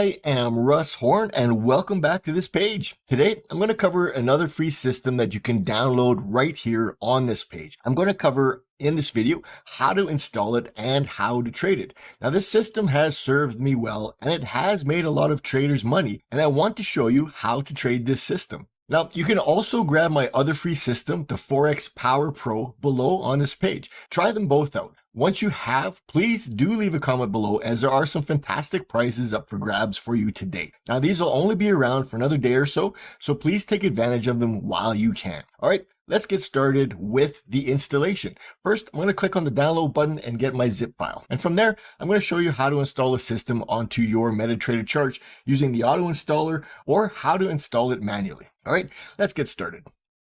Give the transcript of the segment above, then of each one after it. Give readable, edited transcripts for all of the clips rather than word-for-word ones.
I am Russ Horn and welcome back to this page. Today, I'm going to cover another free system that you can download right here on this page. I'm going to cover in this video how to install it and how to trade it. Now, this system has served me well and it has made a lot of traders money, and I want to show you how to trade this system. Now, you can also grab my other free system, the Forex Power Pro, below on this page. Try them both out. Once you have, please do leave a comment below, as there are some fantastic prizes up for grabs for you today. Now, these will only be around for another day or so please take advantage of them while you can. All right, let's get started with the installation. First, I'm going to click on the download button and get my zip file. And from there, I'm going to show you how to install a system onto your MetaTrader chart using the auto installer, or how to install it manually. All right, let's get started.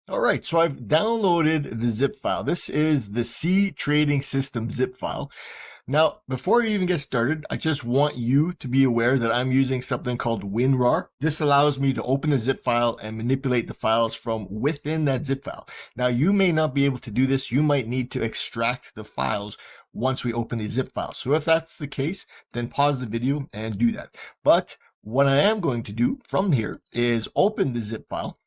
All right, so I've downloaded the zip file. This is the C Trading System zip file. Now, before you even get started, I just want you to be aware that I'm using something called WinRAR. This allows me to open the zip file and manipulate the files from within that zip file. Now, you may not be able to do this. You might need to extract the files once we open the zip file. So if that's the case, then pause the video and do that. But what I am going to do from here is open the zip file.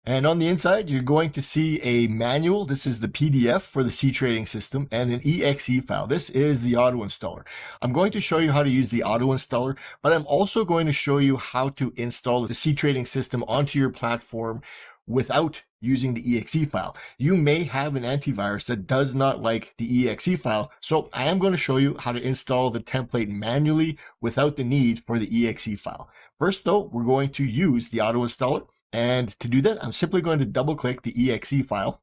And on the inside, you're going to see a manual. This is the PDF for the C Trading System, and an exe file. This is the auto installer. I'm going to show you how to use the auto installer, but I'm also going to show you how to install the C Trading System onto your platform without using the exe file. You may have an antivirus that does not like the exe file, so I am going to show you how to install the template manually without the need for the exe file. First though, we're going to use the auto installer. And to do that, I'm simply going to double click the exe file.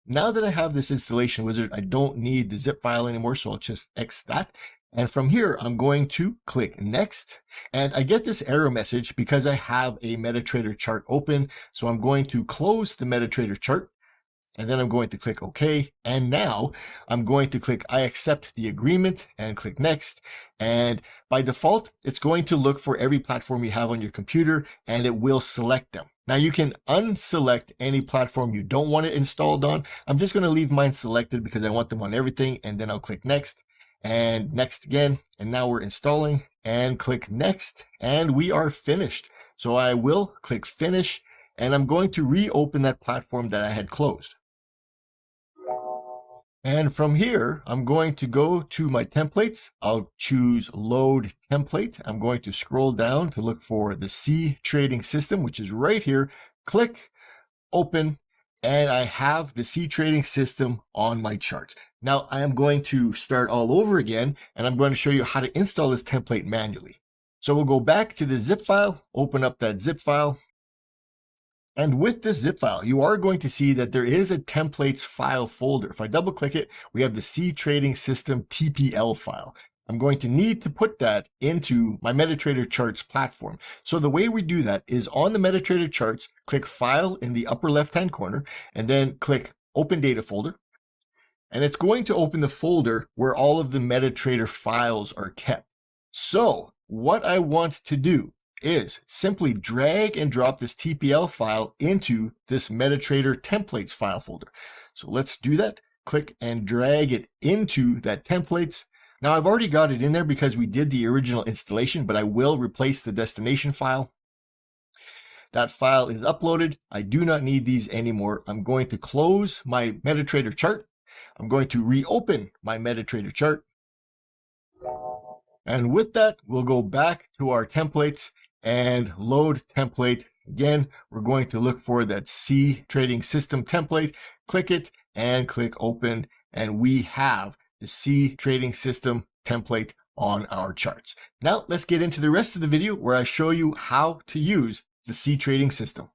Now that I have this installation wizard, I don't need the zip file anymore, so I'll just X that. And from here, I'm going to click next. And I get this error message because I have a MetaTrader chart open. So I'm going to close the MetaTrader chart. And then I'm going to click OK. And now I'm going to click I accept the agreement and click next. And by default, it's going to look for every platform you have on your computer and it will select them. Now you can unselect any platform you don't want it installed on. I'm just going to leave mine selected because I want them on everything. And then I'll click next and next again. And now we're installing and click next and we are finished. So I will click finish and I'm going to reopen that platform that I had closed. And from here, I'm going to go to my templates. I'll choose load template. I'm going to scroll down to look for the C Trading System, which is right here. Click open, and I have the C Trading System on my chart. Now I am going to start all over again, and I'm going to show you how to install this template manually. So we'll go back to the zip file, open up that zip file. And with this zip file, you are going to see that there is a templates file folder. If I double click it, we have the C Trading System TPL file. I'm going to need to put that into my MetaTrader charts platform. So the way we do that is on the MetaTrader charts, click File in the upper left-hand corner, and then click Open Data Folder. And it's going to open the folder where all of the MetaTrader files are kept. So what I want to do is simply drag and drop this TPL file into this MetaTrader templates file folder. So let's do that. Click and drag it into that templates. Now I've already got it in there because we did the original installation, but I will replace the destination file. That file is uploaded. I do not need these anymore. I'm going to close my MetaTrader chart. I'm going to reopen my MetaTrader chart. And with that, we'll go back to our templates and load template. Again, we're going to look for that C Trading System template, click it and click open. And we have the C Trading System template on our charts. Now let's get into the rest of the video where I show you how to use the C Trading System.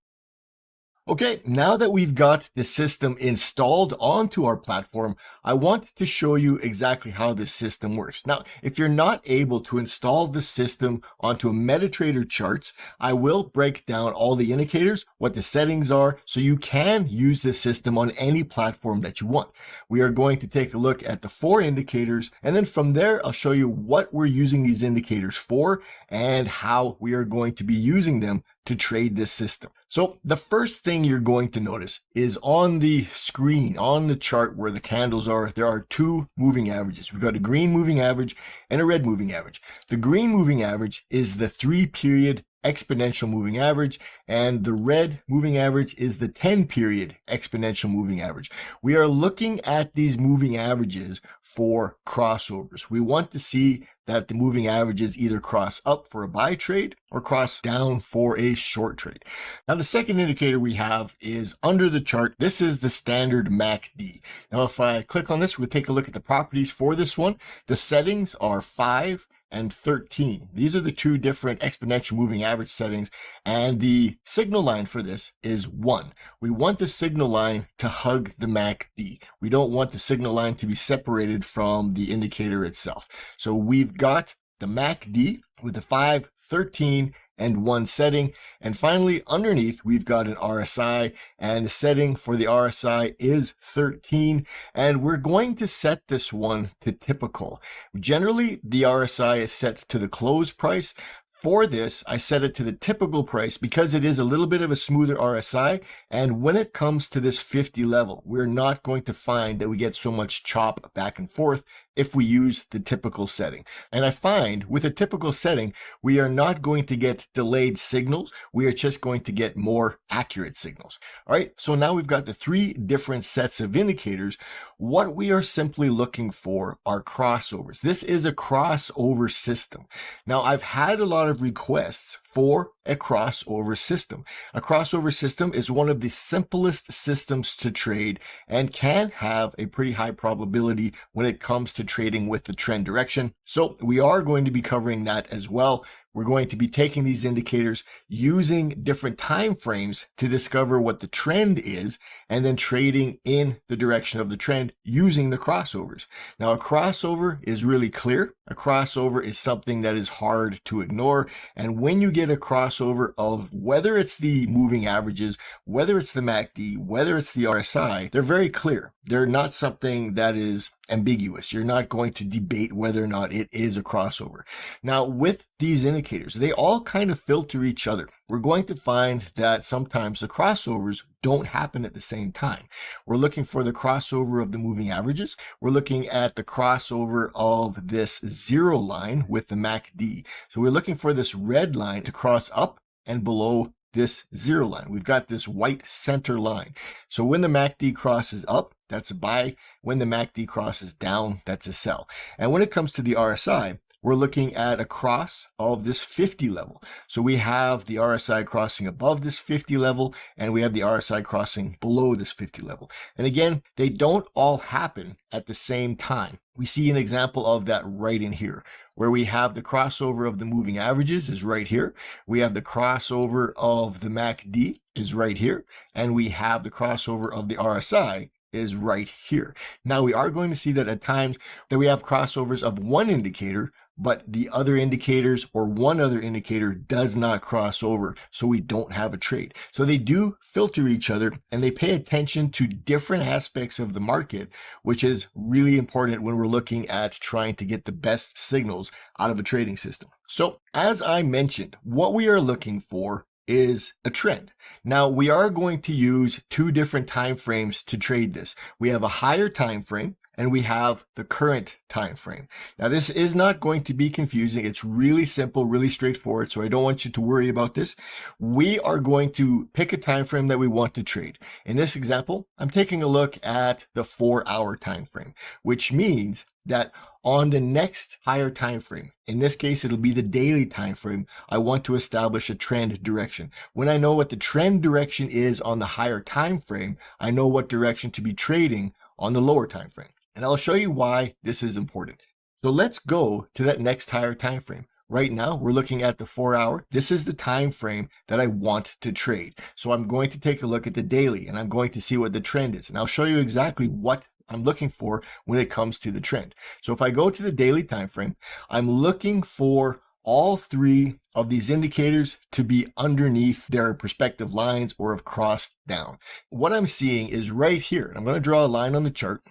Okay, now that we've got the system installed onto our platform, I want to show you exactly how this system works. Now, if you're not able to install the system onto a MetaTrader charts, I will break down all the indicators, what the settings are, so you can use this system on any platform that you want. We are going to take a look at the 4 indicators, and then from there, I'll show you what we're using these indicators for and how we are going to be using them to trade this system. So the first thing you're going to notice is on the screen, on the chart where the candles are, there are two moving averages. We've got a green moving average and a red moving average. The green moving average is the 3-period exponential moving average, and the red moving average is the 10-period exponential moving average. We are looking at these moving averages for crossovers. We want to see that the moving averages either cross up for a buy trade or cross down for a short trade. Now, the second indicator we have is under the chart. This is the standard MACD. Now, if I click on this, we'll take a look at the properties for this one. The settings are 5 and 13. These are the two different exponential moving average settings, and the signal line for this is 1. We want the signal line to hug the MACD. We don't want the signal line to be separated from the indicator itself. So we've got the MACD with the 5, 13, and 1 setting. And finally, underneath, we've got an RSI, and the setting for the RSI is 13. And we're going to set this one to typical. Generally, the RSI is set to the close price. For this, I set it to the typical price because it is a little bit of a smoother RSI. And when it comes to this 50 level, we're not going to find that we get so much chop back and forth if we use the typical setting. And I find with a typical setting, we are not going to get delayed signals. We are just going to get more accurate signals. All right. So now we've got the 3 different sets of indicators. What we are simply looking for are crossovers. This is a crossover system. Now, I've had a lot of requests for a crossover system. A crossover system is one of the simplest systems to trade and can have a pretty high probability when it comes to trading with the trend direction. So we are going to be covering that as well. We're going to be taking these indicators, using different time frames to discover what the trend is, and then trading in the direction of the trend using the crossovers. Now, a crossover is really clear. A crossover is something that is hard to ignore. And when you get a crossover of whether it's the moving averages, whether it's the MACD, whether it's the RSI, they're very clear. They're not something that is ambiguous. You're not going to debate whether or not it is a crossover. Now, with these indicators, they all kind of filter each other. We're going to find that sometimes the crossovers don't happen at the same time. We're looking for the crossover of the moving averages. We're looking at the crossover of this 0 line with the MACD. So we're looking for this red line to cross up and below this 0 line. We've got this white center line. So when the MACD crosses up, that's a buy. When the MACD crosses down, that's a sell. And when it comes to the RSI, we're looking at a cross of this 50 level. So we have the RSI crossing above this 50 level, and we have the RSI crossing below this 50 level. And again, they don't all happen at the same time. We see an example of that right in here, where we have the crossover of the moving averages is right here. We have the crossover of the MACD is right here. And we have the crossover of the RSI is right here. Now, we are going to see that at times that we have crossovers of one indicator, but the other indicators or one other indicator does not cross over, so we don't have a trade. So they do filter each other, and they pay attention to different aspects of the market, which is really important when we're looking at trying to get the best signals out of a trading system. So as I mentioned, what we are looking for is a trend. Now, we are going to use 2 different time frames to trade this. We have a higher time frame, and we have the current time frame. Now, this is not going to be confusing. It's really simple, really straightforward, so I don't want you to worry about this. We are going to pick a time frame that we want to trade. In this example, I'm taking a look at the 4-hour time frame, which means that on the next higher time frame, in this case, it'll be the daily time frame, I want to establish a trend direction. When I know what the trend direction is on the higher time frame, I know what direction to be trading on the lower time frame. And I'll show you why this is important. So let's go to that next higher time frame. Right now, we're looking at the 4-hour. This is the time frame that I want to trade. So I'm going to take a look at the daily, and I'm going to see what the trend is. And I'll show you exactly what I'm looking for when it comes to the trend. So if I go to the daily time frame, I'm looking for all 3 of these indicators to be underneath their respective lines or have crossed down. What I'm seeing is right here. I'm going to draw a line on the chart.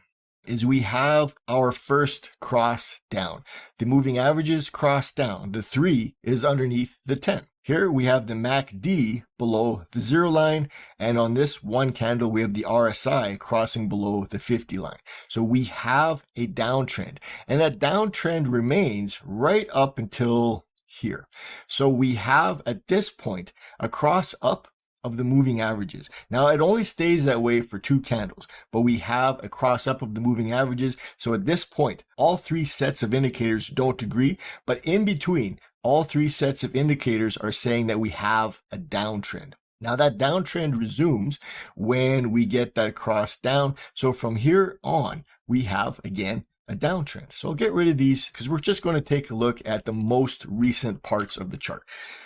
is we have our first cross down. The moving averages cross down. The 3 is underneath the 10. Here we have the MACD below the 0 line, and on this one candle we have the RSI crossing below the 50 line. So we have a downtrend, and that downtrend remains right up until here. So we have at this point a cross up of the moving averages. Now it only stays that way for 2 candles, but we have a cross up of the moving averages. So at this point, all 3 sets of indicators don't agree, but in between, all 3 sets of indicators are saying that we have a downtrend. Now that downtrend resumes when we get that cross down. So from here on, we have again a downtrend. So I'll get rid of these because we're just going to take a look at the most recent parts of the chart.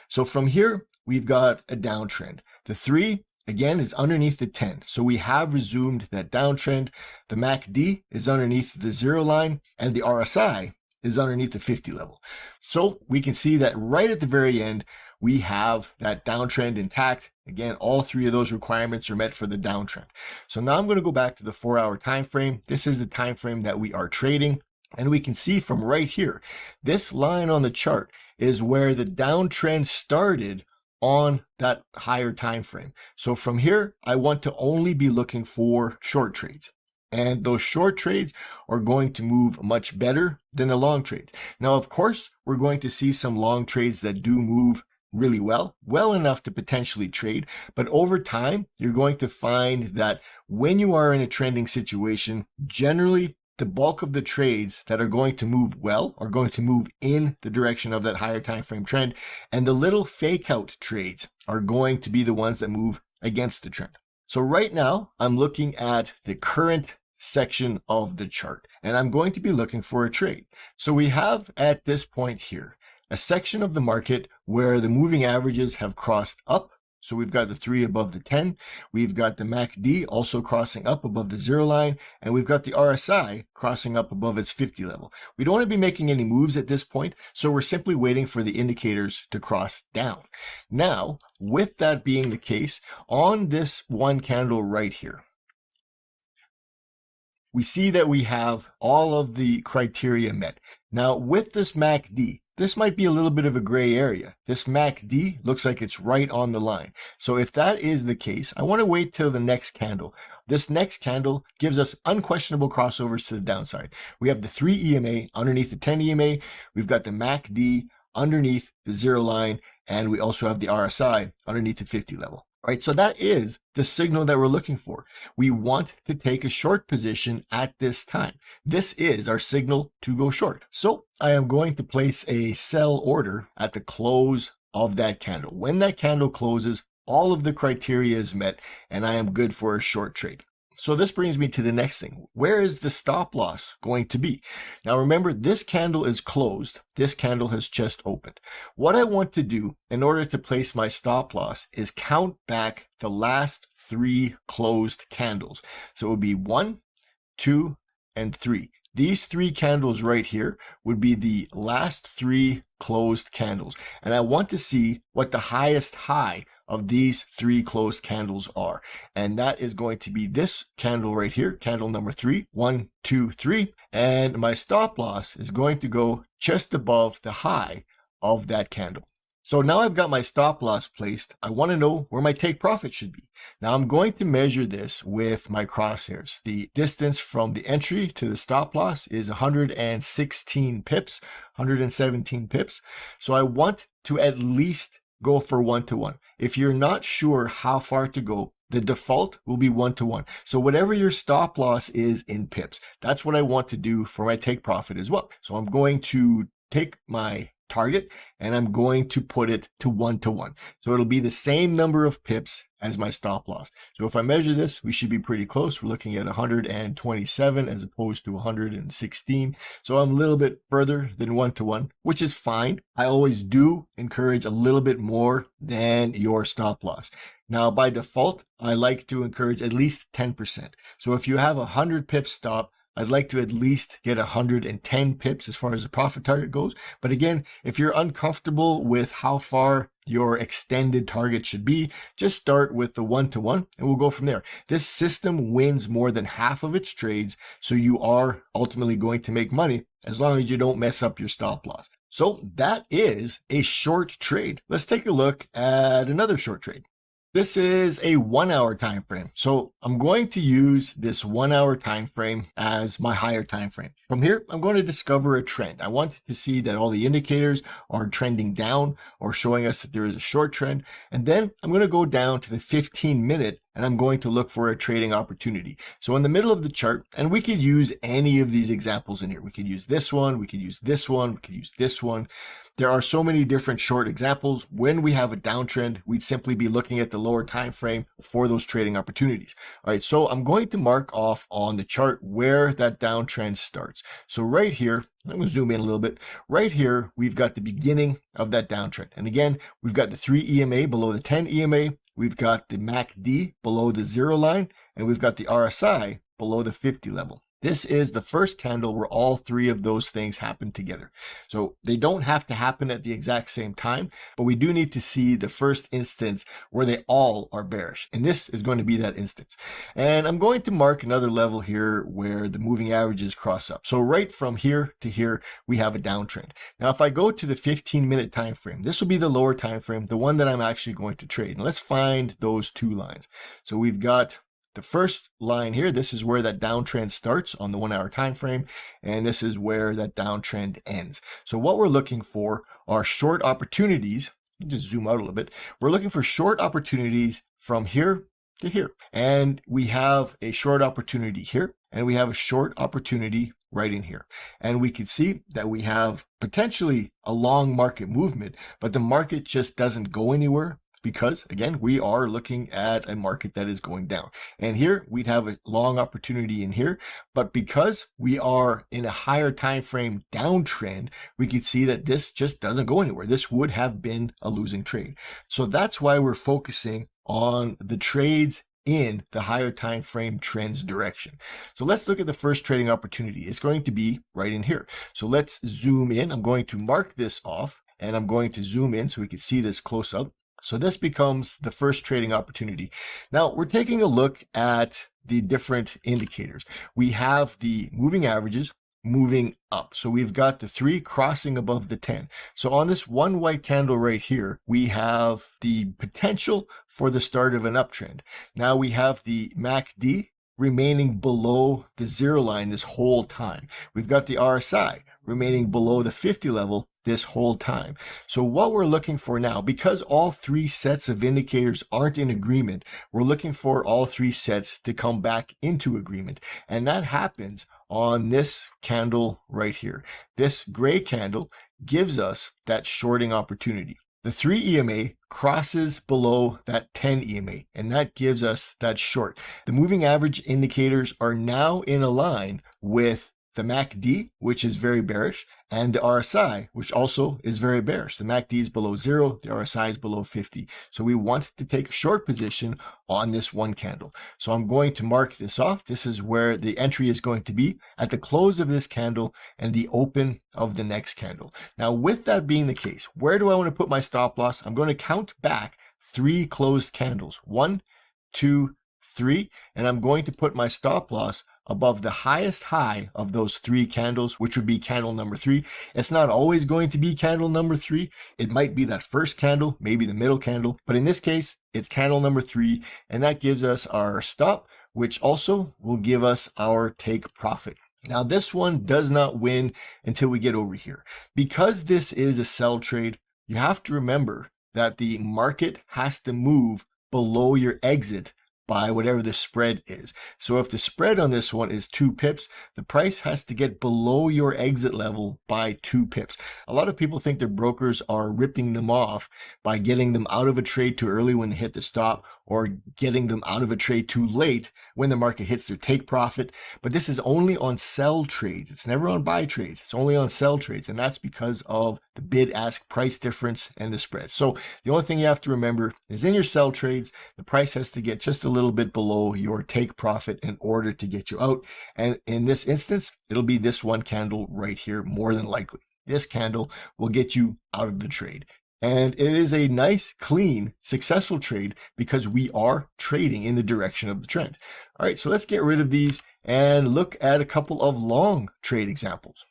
So from here, we've got a downtrend. The 3, again, is underneath the 10. So we have resumed that downtrend. The MACD is underneath the 0 line, and the RSI is underneath the 50 level. So we can see that right at the very end, we have that downtrend intact. Again, all 3 of those requirements are met for the downtrend. So now I'm going to go back to the 4-hour time frame. This is the time frame that we are trading. And we can see from right here, this line on the chart is where the downtrend started on that higher time frame. So from here, I want to only be looking for short trades. And those short trades are going to move much better than the long trades. Now, of course, we're going to see some long trades that do move really well enough to potentially trade. But over time, you're going to find that when you are in a trending situation, generally the bulk of the trades that are going to move well are going to move in the direction of that higher time frame trend. And the little fake out trades are going to be the ones that move against the trend. So right now, I'm looking at the current section of the chart, and I'm going to be looking for a trade. So we have at this point here a section of the market where the moving averages have crossed up. So we've got the 3 above the 10. We've got the MACD also crossing up above the 0 line, and we've got the RSI crossing up above its 50 level. We don't want to be making any moves at this point, so we're simply waiting for the indicators to cross down. Now, with that being the case, on this one candle right here, we see that we have all of the criteria met. Now, with this MACD, this might be a little bit of a gray area. This MACD looks like it's right on the line. So if that is the case, I want to wait till the next candle. This next candle gives us unquestionable crossovers to the downside. We have the 3 EMA underneath the 10 EMA. We've got the MACD underneath the 0 line, and we also have the RSI underneath the 50 level. Right, so that is the signal that we're looking for. We want to take a short position at this time. This is our signal to go short. So I am going to place a sell order at the close of that candle. When that candle closes, all of the criteria is met, and I am good for a short trade. So this brings me to the next thing. Where is the stop loss going to be? Now remember, this candle is closed. This candle has just opened. What I want to do in order to place my stop loss is count back the last 3 closed candles. So it would be 1, 2, and 3. These 3 candles right here would be the last 3 closed candles. And I want to see what the highest high of these 3 closed candles are. And that is going to be this candle right here, candle number 3, 1, 2, 3. And my stop loss is going to go just above the high of that candle. So now I've got my stop loss placed. I want to know where my take profit should be. Now I'm going to measure this with my crosshairs. The distance from the entry to the stop loss is 116 pips, 117 pips. So I want to at least go for 1-to-1. If you're not sure how far to go, the default will be 1-to-1. So whatever your stop loss is in pips, that's what I want to do for my take profit as well. So I'm going to take my target and I'm going to put it to 1-to-1. So it'll be the same number of pips as my stop loss. So if I measure this, we should be pretty close. We're looking at 127 as opposed to 116. So I'm a little bit further than 1-to-1, which is fine. I always do encourage a little bit more than your stop loss. Now, by default, I like to encourage at least 10%. So if you have a 100 pip stop, I'd like to at least get 110 pips as far as the profit target goes. But again, if you're uncomfortable with how far your extended target should be, just start with the 1-to-1 and we'll go from there. This system wins more than half of its trades, so you are ultimately going to make money as long as you don't mess up your stop loss. So that is a short trade. Let's take a look at another short trade. This is a 1 hour time frame. So I'm going to use this 1 hour time frame as my higher time frame. From here, I'm going to discover a trend. I want to see that all the indicators are trending down or showing us that there is a short trend. And then I'm going to go down to the 15-minute and I'm going to look for a trading opportunity. So in the middle of the chart, and we could use any of these examples in here. We could use this one, we could use this one, we could use this one. There are so many different short examples. When we have a downtrend, we'd simply be looking at the lower time frame for those trading opportunities. All right, so I'm going to mark off on the chart where that downtrend starts. So right here, I'm going to zoom in a little bit. Right here, we've got the beginning of that downtrend. And again, we've got the 3 EMA below the 10 EMA. We've got the MACD below the 0 line, and we've got the RSI below the 50 level. This is the first candle where all three of those things happen together. So they don't have to happen at the exact same time, but we do need to see the first instance where they all are bearish. And this is going to be that instance. And I'm going to mark another level here where the moving averages cross up. So right from here to here, we have a downtrend. Now, if I go to the 15-minute time frame, this will be the lower time frame, the one that I'm actually going to trade. And let's find those two lines. So we've got the first line here. This is where that downtrend starts on the 1 hour time frame, and this is where that downtrend ends. So what we're looking for are short opportunities. Just zoom out a little bit. We're looking for short opportunities from here to here, and we have a short opportunity here, and we have a short opportunity right in here. And we can see that we have potentially a long market movement, but the market just doesn't go anywhere, because again, we are looking at a market that is going down. And here we'd have a long opportunity in here, but because we are in a higher time frame downtrend, we can see that this just doesn't go anywhere. This would have been a losing trade. So that's why we're focusing on the trades in the higher time frame trends direction. So let's look at the first trading opportunity. It's going to be right in here. So let's zoom in. I'm going to mark this off and I'm going to zoom in so we can see this close up. So this becomes the first trading opportunity. Now we're taking a look at the different indicators. We have the moving averages moving up. So we've got the 3 crossing above the 10. So on this one white candle right here, we have the potential for the start of an uptrend. Now we have the MACD remaining below the 0 line this whole time. We've got the RSI remaining below the 50 level this whole time. So what we're looking for now, because all 3 sets of indicators aren't in agreement, we're looking for all 3 sets to come back into agreement. And that happens on this candle right here. This gray candle gives us that shorting opportunity. The 3 EMA crosses below that 10 EMA, and that gives us that short. The moving average indicators are now in a line with the MACD, which is very bearish, and the RSI, which also is very bearish. The MACD is below 0, the RSI is below 50. So we want to take a short position on this one candle. So I'm going to mark this off. This is where the entry is going to be at the close of this candle and the open of the next candle. Now, with that being the case, where do I want to put my stop loss? I'm going to count back 3 closed candles. 1, 2, 3, and I'm going to put my stop loss above the highest high of those 3 candles, which would be candle number 3. It's not always going to be candle number 3. It might be that first candle, maybe the middle candle, but in this case, it's candle number 3, and that gives us our stop, which also will give us our take profit. Now, this one does not win until we get over here. Because this is a sell trade, you have to remember that the market has to move below your exit by whatever the spread is. So if the spread on this one is 2 pips, the price has to get below your exit level by 2 pips. A lot of people think their brokers are ripping them off by getting them out of a trade too early when they hit the stop, or getting them out of a trade too late when the market hits their take profit. But this is only on sell trades. It's never on buy trades. It's only on sell trades. And that's because of the bid-ask price difference and the spread. So the only thing you have to remember is in your sell trades, the price has to get just a little bit below your take profit in order to get you out. And in this instance, it'll be this one candle right here, more than likely. This candle will get you out of the trade. And it is a nice, clean, successful trade because we are trading in the direction of the trend. All right, so let's get rid of these and look at a couple of long trade examples.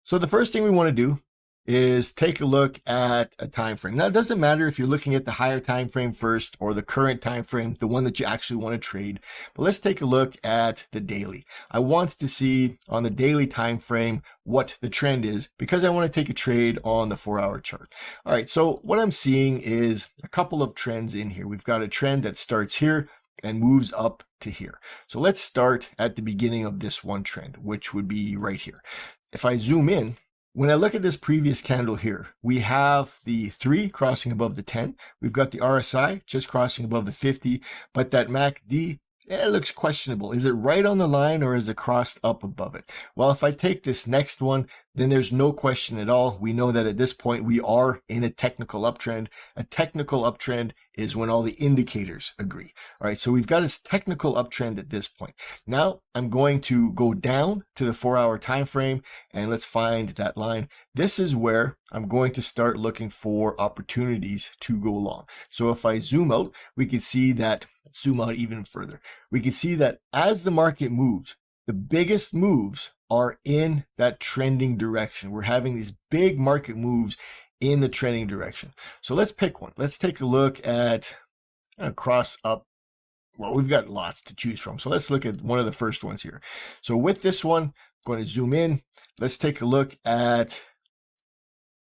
So the first thing we want to do is take a look at a time frame. Now, it doesn't matter if you're looking at the higher time frame first or the current time frame, the one that you actually want to trade. But let's take a look at the daily. I want to see on the daily time frame what the trend is because I want to take a trade on the 4-hour chart. All right, so what I'm seeing is a couple of trends in here. We've got a trend that starts here and moves up to here. So let's start at the beginning of this one trend, which would be right here. If I zoom in, when I look at this previous candle here, we have the 3 crossing above the 10. We've got the RSI just crossing above the 50, but that MACD, it looks questionable. Is it right on the line or is it crossed up above it? Well, if I take this next one, then there's no question at all. We know that at this point we are in a technical uptrend. A technical uptrend is when all the indicators agree. All right, so we've got a technical uptrend at this point. Now I'm going to go down to the 4-hour time frame and let's find that line. This is where I'm going to start looking for opportunities to go long. So if I zoom out, we can see that, let's zoom out even further. We can see that as the market moves, the biggest moves are in that trending direction. We're having these big market moves in the trending direction. So let's pick one. Let's take a look at cross up. Well, we've got lots to choose from. So let's look at one of the first ones here. So with this one, I'm going to zoom in. Let's take a look at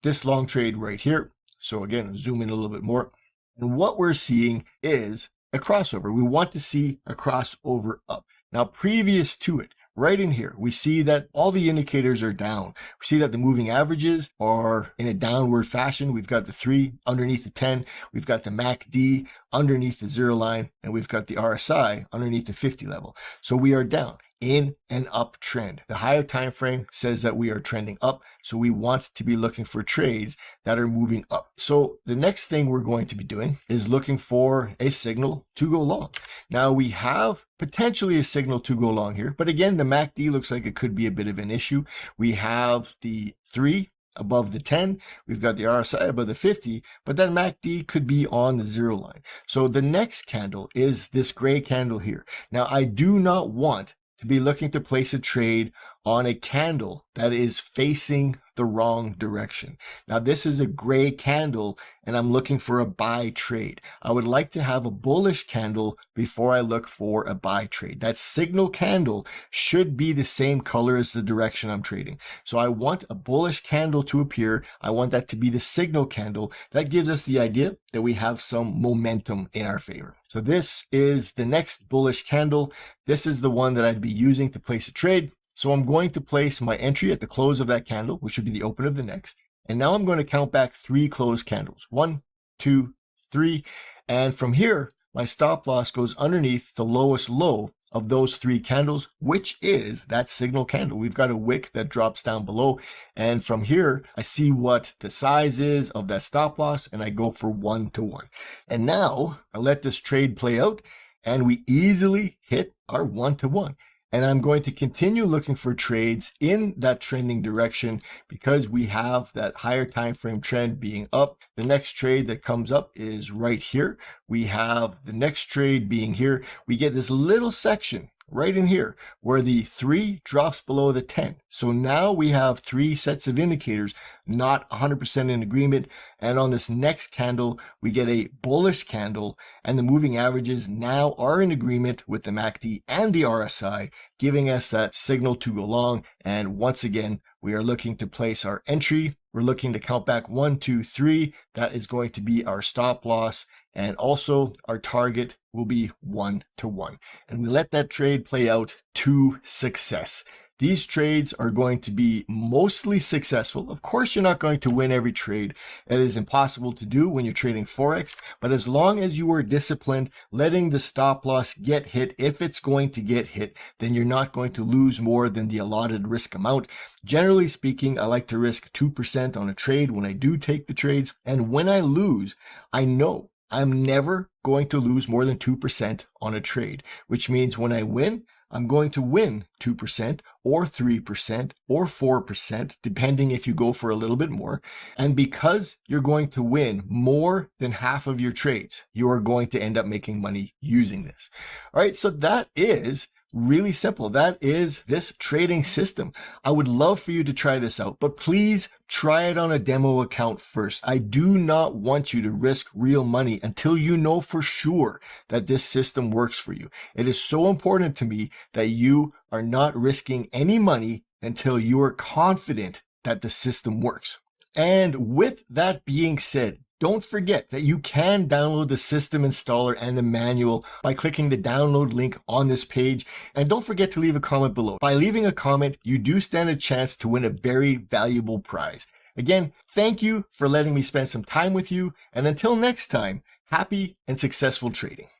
this long trade right here. So again, zoom in a little bit more. And what we're seeing is a crossover. We want to see a crossover up. Now, previous to it, right in here, we see that all the indicators are down. We see that the moving averages are in a downward fashion. We've got the 3 underneath the 10. We've got the MACD underneath the 0 line, and we've got the RSI underneath the 50 level. So we are down in an uptrend. The higher time frame says that we are trending up, so we want to be looking for trades that are moving up. So the next thing we're going to be doing is looking for a signal to go long. Now we have potentially a signal to go long here, but again, the MACD looks like it could be a bit of an issue. We have the 3 above the 10, we've got the RSI above the 50, but that MACD could be on the 0 line. So the next candle is this gray candle here. Now I do not want to be looking to place a trade on a candle that is facing the wrong direction. Now this is a gray candle and I'm looking for a buy trade. I would like to have a bullish candle before I look for a buy trade. That signal candle should be the same color as the direction I'm trading. So I want a bullish candle to appear. I want that to be the signal candle. That gives us the idea that we have some momentum in our favor. So this is the next bullish candle. This is the one that I'd be using to place a trade. So I'm going to place my entry at the close of that candle, which would be the open of the next. And now I'm going to count back 3 closed candles. 1, 2, 3. And from here, my stop loss goes underneath the lowest low of those 3 candles, which is that signal candle. We've got a wick that drops down below. And from here, I see what the size is of that stop loss, and I go for 1 to 1. And now I let this trade play out, and we easily hit our 1 to 1. And I'm going to continue looking for trades in that trending direction because we have that higher time frame trend being up. The next trade that comes up is right here. We have the next trade being here. We get this little section right in here where the 3 drops below the 10. So now we have 3 sets of indicators not 100% in agreement. And on this next candle, we get a bullish candle and the moving averages now are in agreement with the MACD and the RSI, giving us that signal to go long. And once again, we are looking to place our entry. We're looking to count back 1, 2, 3. That is going to be our stop loss. And also our target will be 1 to 1. And we let that trade play out to success. These trades are going to be mostly successful. Of course, you're not going to win every trade. It is impossible to do when you're trading Forex, but as long as you are disciplined, letting the stop loss get hit, if it's going to get hit, then you're not going to lose more than the allotted risk amount. Generally speaking, I like to risk 2% on a trade when I do take the trades. And when I lose, I know I'm never going to lose more than 2% on a trade, which means when I win, I'm going to win 2% or 3% or 4%, depending if you go for a little bit more. And because you're going to win more than half of your trades, you are going to end up making money using this. All right, so that is really simple. That is this trading system. I would love for you to try this out, but please try it on a demo account first. I do not want you to risk real money until you know for sure that this system works for you. It is so important to me that you are not risking any money until you are confident that the system works. And with that being said, don't forget that you can download the system installer and the manual by clicking the download link on this page. And don't forget to leave a comment below. By leaving a comment, you do stand a chance to win a very valuable prize. Again, thank you for letting me spend some time with you. And until next time, happy and successful trading.